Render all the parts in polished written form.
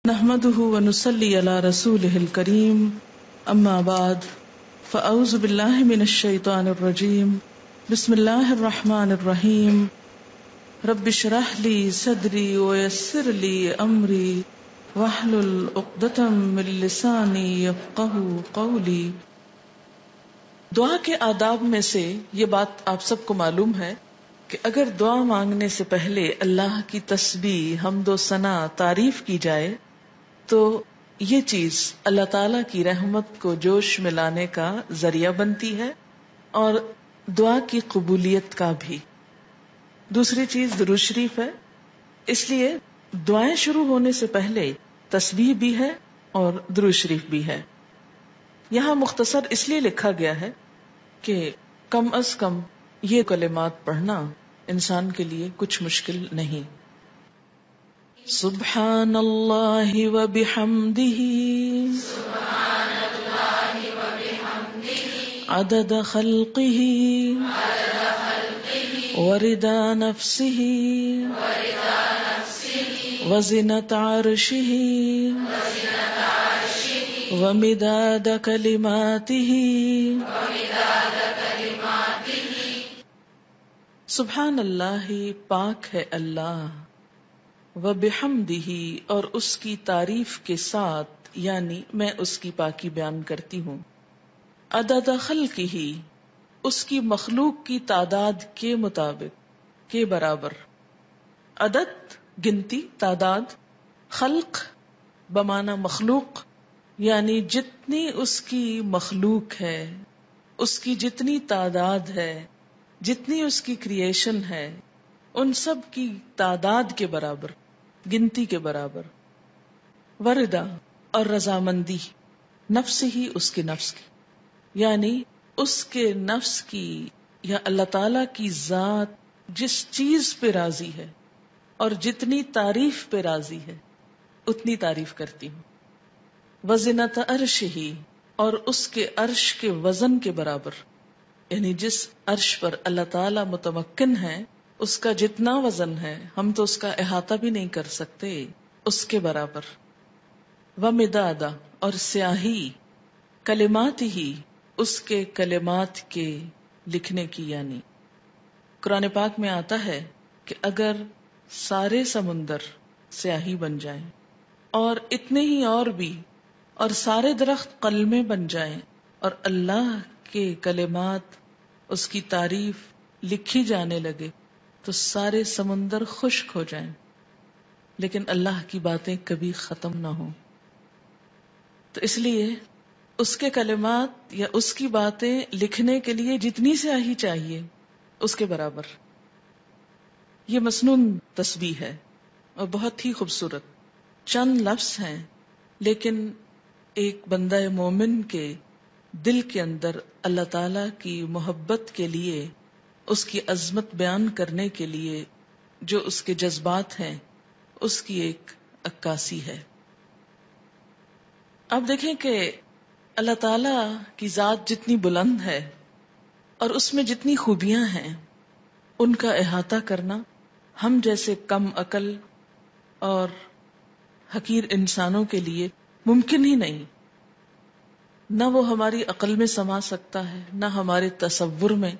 نحمده ونصلي على رسوله الكريم اما بعد فاعوذ بالله من الشيطان الرجيم بسم الله الرحمن الرحيم رب اشرح لي صدري ويسر لي امري واحلل عقدة من لساني يفقهوا قولي۔ دعا کے آداب میں سے یہ بات آپ سب کو معلوم ہے کہ اگر دعا مانگنے سے پہلے اللہ کی تسبیح، حمد و ثنا، تعریف کی جائے تو یہ چیز اللہ تعالی کی رحمت کو جوش میں لانے کا ذریعہ بنتی ہے اور دعا کی قبولیت کا بھی۔ دوسری چیز درود شریف ہے، اس لیے دعائیں شروع ہونے سے پہلے تسبیح بھی ہے اور درود شریف بھی ہے۔ یہاں مختصر اس لیے لکھا گیا ہے کہ کم از کم یہ کلمات پڑھنا انسان کے لیے کچھ مشکل نہیں۔ سبحان اللہ وبحمدہ عدد خلقہ ورضا نفسہ وزنۃ عرشہ ومداد کلماتہ۔ سبحان اللہ، پاک ہے اللہ، وبحمدہ، اور اس کی تعریف کے ساتھ، یعنی میں اس کی پاکی بیان کرتی ہوں۔ عدد خلقہ، اس کی مخلوق کی تعداد کے مطابق، کے برابر۔ عدد گنتی، تعداد، خلق بمعنی مخلوق، یعنی جتنی اس کی مخلوق ہے، اس کی جتنی تعداد ہے، جتنی اس کی کریشن ہے، ان سب کی تعداد کے برابر، گنتی کے برابر۔ وردا، اور رضامندی، نفس ہی، اس کے نفس کی، یعنی اس کے نفس کی یا اللہ تعالی کی ذات جس چیز پہ راضی ہے اور جتنی تعریف پہ راضی ہے اتنی تعریف کرتی ہوں۔ وزنۃ عرشہ، اور اس کے عرش کے وزن کے برابر، یعنی جس عرش پر اللہ تعالی متمکن ہے اس کا جتنا وزن ہے ہم تو اس کا احاطہ بھی نہیں کر سکتے، اس کے برابر۔ ومداد، اور سیاہی، کلمات ہی، اس کے کلمات کے لکھنے کی، یعنی قرآن پاک میں آتا ہے کہ اگر سارے سمندر سیاہی بن جائیں اور اتنے ہی اور بھی، اور سارے درخت قلمیں بن جائیں اور اللہ کے کلمات، اس کی تعریف لکھی جانے لگے تو سارے سمندر خشک ہو جائیں، لیکن اللہ کی باتیں کبھی ختم نہ ہوں۔ تو اس لیے اس کے کلمات یا اس کی باتیں لکھنے کے لیے جتنی سیاہی چاہیے اس کے برابر۔ یہ مسنون تسبیح ہے اور بہت ہی خوبصورت، چند لفظ ہیں لیکن ایک بندہ مومن کے دل کے اندر اللہ تعالی کی محبت کے لیے، اس کی عظمت بیان کرنے کے لیے جو اس کے جذبات ہیں اس کی ایک عکاسی ہے۔ اب دیکھیں کہ اللہ تعالی کی ذات جتنی بلند ہے اور اس میں جتنی خوبیاں ہیں ان کا احاطہ کرنا ہم جیسے کم عقل اور حقیر انسانوں کے لیے ممکن ہی نہیں۔ نہ وہ ہماری عقل میں سما سکتا ہے، نہ ہمارے تصور میں،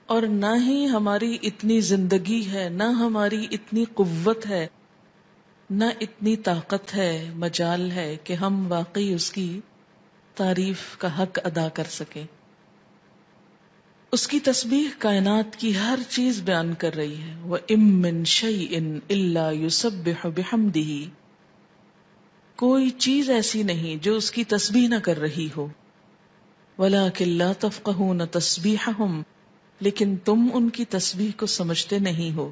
اور نہ ہی ہماری اتنی زندگی ہے، نہ ہماری اتنی قوت ہے، نہ اتنی طاقت ہے، مجال ہے کہ ہم واقعی اس کی تعریف کا حق ادا کر سکیں۔ اس کی تسبیح کائنات کی ہر چیز بیان کر رہی ہے۔ وَإِن مِّن شَيْءٍ إِلَّا يُسَبِّحُ بِحَمْدِهِ، کوئی چیز ایسی نہیں جو اس کی تسبیح نہ کر رہی ہو۔ وَلَٰكِن لَّا تَفْقَهُونَ تَسْبِيحَهُمْ، لیکن تم ان کی تسبیح کو سمجھتے نہیں ہو۔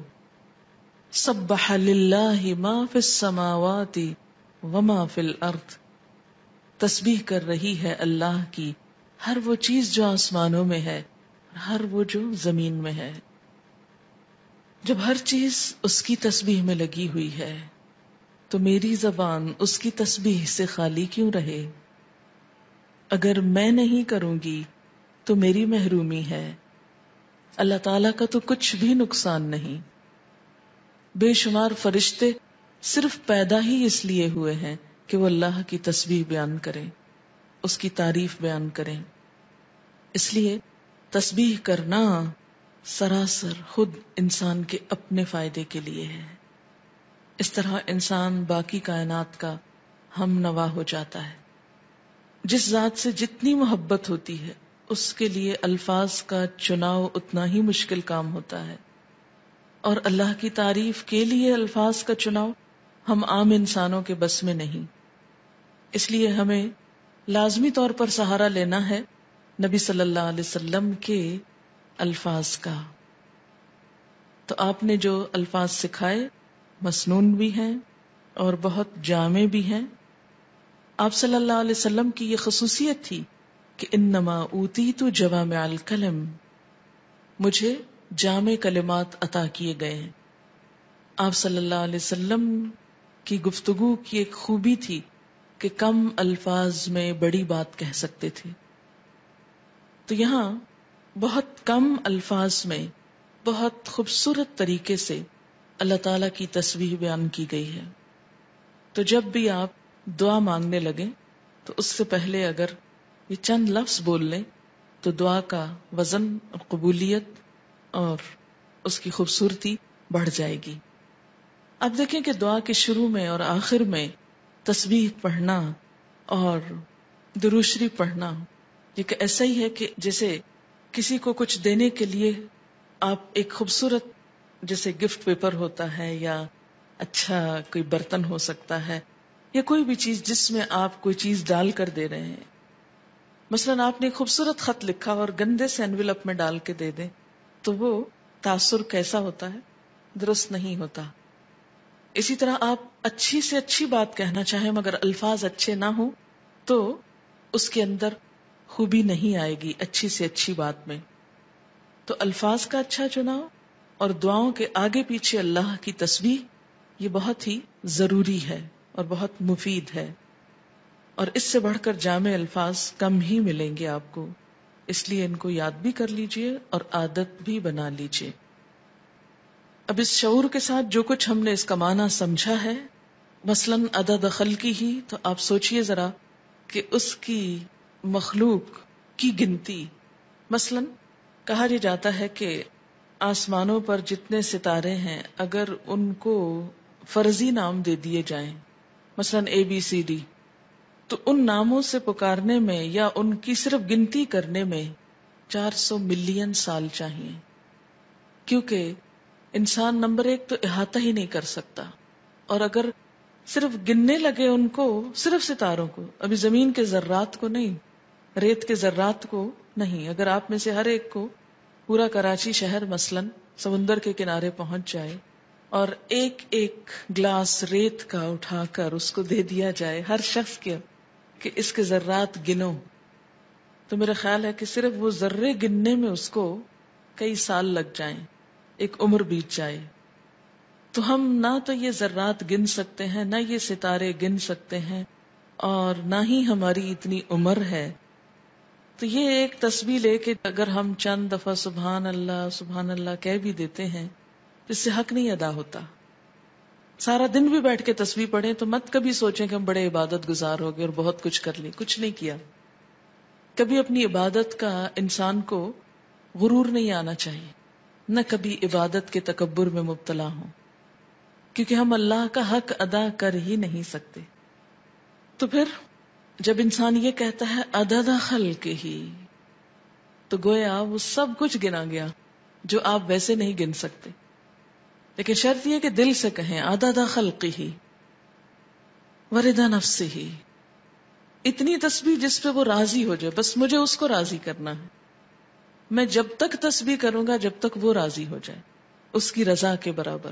سَبَّحَ لِلَّهِ مَا فِي السَّمَاوَاتِ وَمَا فِي الْأَرْضِ، تسبیح کر رہی ہے اللہ کی ہر وہ چیز جو آسمانوں میں ہے، ہر وہ جو زمین میں ہے۔ جب ہر چیز اس کی تسبیح میں لگی ہوئی ہے تو میری زبان اس کی تسبیح سے خالی کیوں رہے؟ اگر میں نہیں کروں گی تو میری محرومی ہے، اللہ تعالیٰ کا تو کچھ بھی نقصان نہیں۔ بے شمار فرشتے صرف پیدا ہی اس لیے ہوئے ہیں کہ وہ اللہ کی تسبیح بیان کریں، اس کی تعریف بیان کریں. اس لیے تسبیح کرنا سراسر خود انسان کے اپنے فائدے کے لیے ہے. اس طرح انسان باقی کائنات کا ہم نوا ہو جاتا ہے. جس ذات سے جتنی محبت ہوتی ہے اس کے لیے الفاظ کا چناؤ اتنا ہی مشکل کام ہوتا ہے، اور اللہ کی تعریف کے لیے الفاظ کا چناؤ ہم عام انسانوں کے بس میں نہیں. اس لیے ہمیں لازمی طور پر سہارا لینا ہے نبی صلی اللہ علیہ وسلم کے الفاظ کا. تو آپ نے جو الفاظ سکھائے مسنون بھی ہیں اور بہت جامع بھی ہیں. آپ صلی اللہ علیہ وسلم کی یہ خصوصیت تھی کہ انما اوتیت جوامع الکلم، مجھے جامع کلمات عطا کیے گئے ہیں. آپ صلی اللہ علیہ وسلم کی گفتگو کی ایک خوبی تھی کہ کم الفاظ میں بڑی بات کہہ سکتے تھے. تو یہاں بہت کم الفاظ میں بہت خوبصورت طریقے سے اللہ تعالی کی تسبیح بیان کی گئی ہے. تو جب بھی آپ دعا مانگنے لگیں تو اس سے پہلے اگر یہ چند لفظ بول لیں تو دعا کا وزن اور قبولیت اور اس کی خوبصورتی بڑھ جائے گی. اب دیکھیں کہ دعا کے شروع میں اور آخر میں تسبیح پڑھنا اور درود شریف پڑھنا یہ ایسا ہی ہے کہ جیسے کسی کو کچھ دینے کے لیے آپ ایک خوبصورت جیسے گفٹ پیپر ہوتا ہے یا اچھا کوئی برتن ہو سکتا ہے یا کوئی بھی چیز جس میں آپ کوئی چیز ڈال کر دے رہے ہیں. مثلاً آپ نے ایک خوبصورت خط لکھا اور گندے سے انویلپ میں ڈال کے دے دیں تو وہ تاثر کیسا ہوتا ہے؟ درست نہیں ہوتا. اسی طرح آپ اچھی سے اچھی بات کہنا چاہیں مگر الفاظ اچھے نہ ہوں تو اس کے اندر خوبی نہیں آئے گی اچھی سے اچھی بات میں. تو الفاظ کا اچھا چناؤ اور دعاؤں کے آگے پیچھے اللہ کی تسبیح یہ بہت ہی ضروری ہے اور بہت مفید ہے، اور اس سے بڑھ کر جامع الفاظ کم ہی ملیں گے آپ کو. اس لیے ان کو یاد بھی کر لیجئے اور عادت بھی بنا لیجئے. اب اس شعور کے ساتھ جو کچھ ہم نے اس کا معنی سمجھا ہے، مثلاً عدد خلقی ہی، تو آپ سوچئے ذرا کہ اس کی مخلوق کی گنتی. مثلاً کہا یہ جاتا ہے کہ آسمانوں پر جتنے ستارے ہیں اگر ان کو فرضی نام دے دیے جائیں، مثلاً ABCD، تو ان ناموں سے پکارنے میں یا ان کی صرف گنتی کرنے میں 400 ملین سال چاہیے، کیونکہ انسان نمبر ایک تو احاطہ ہی نہیں کر سکتا. اور اگر صرف گننے لگے ان کو، صرف ستاروں کو، ابھی زمین کے ذرات کو نہیں، ریت کے ذرات کو نہیں، اگر آپ میں سے ہر ایک کو پورا کراچی شہر مثلاً سمندر کے کنارے پہنچ جائے اور ایک ایک گلاس ریت کا اٹھا کر اس کو دے دیا جائے ہر شخص کے کہ اس کے ذرات گنو، تو میرا خیال ہے کہ صرف وہ ذرے گننے میں اس کو کئی سال لگ جائیں، ایک عمر بیت جائے. تو ہم نہ تو یہ ذرات گن سکتے ہیں، نہ یہ ستارے گن سکتے ہیں، اور نہ ہی ہماری اتنی عمر ہے. تو یہ ایک تسبیح لے کہ اگر ہم چند دفعہ سبحان اللہ کہہ بھی دیتے ہیں تو اس سے حق نہیں ادا ہوتا. سارا دن بھی بیٹھ کے تسبیح پڑھیں تو مت کبھی سوچیں کہ ہم بڑے عبادت گزار ہو گئے اور بہت کچھ کر لی. کچھ نہیں کیا. کبھی اپنی عبادت کا انسان کو غرور نہیں آنا چاہیے، نہ کبھی عبادت کے تکبر میں مبتلا ہوں، کیونکہ ہم اللہ کا حق ادا کر ہی نہیں سکتے. تو پھر جب انسان یہ کہتا ہے عدد خلق ہی، تو گویا وہ سب کچھ گنا گیا جو آپ ویسے نہیں گن سکتے. لیکن شرط یہ کہ دل سے کہیں عدد خلق ہی ورضا نفس ہی، اتنی تسبیح جس پہ وہ راضی ہو جائے، بس مجھے اس کو راضی کرنا ہے. میں جب تک تسبیح کروں گا جب تک وہ راضی ہو جائے، اس کی رضا کے برابر.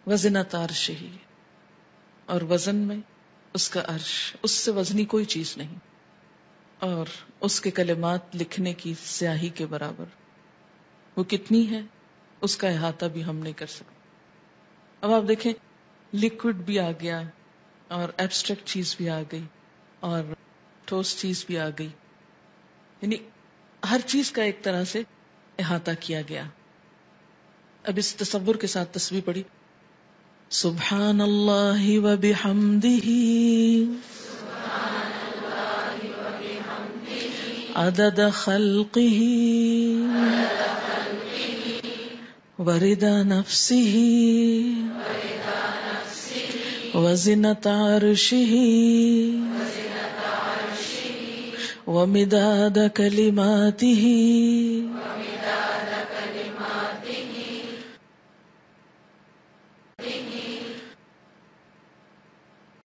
وزنۃ عرش ہی، اور وزن میں اس کا عرش، اس سے وزنی کوئی چیز نہیں، اور اس کے کلمات لکھنے کی سیاہی کے برابر. وہ کتنی ہے اس کا احاطہ بھی ہم نہیں کر سکتے. اب آپ دیکھیں لیکوڈ بھی آ گیا اور ایبسٹریکٹ چیز بھی آ گئی اور ٹھوس چیز بھی آ گئی، یعنی ہر چیز کا ایک طرح سے احاطہ کیا گیا. اب اس تصور کے ساتھ تسبیح پڑھی سبحان اللہ وبحمدہ عدد خلقہ ورضا نفسہ وزنة عرشہ ومداد کلماتہ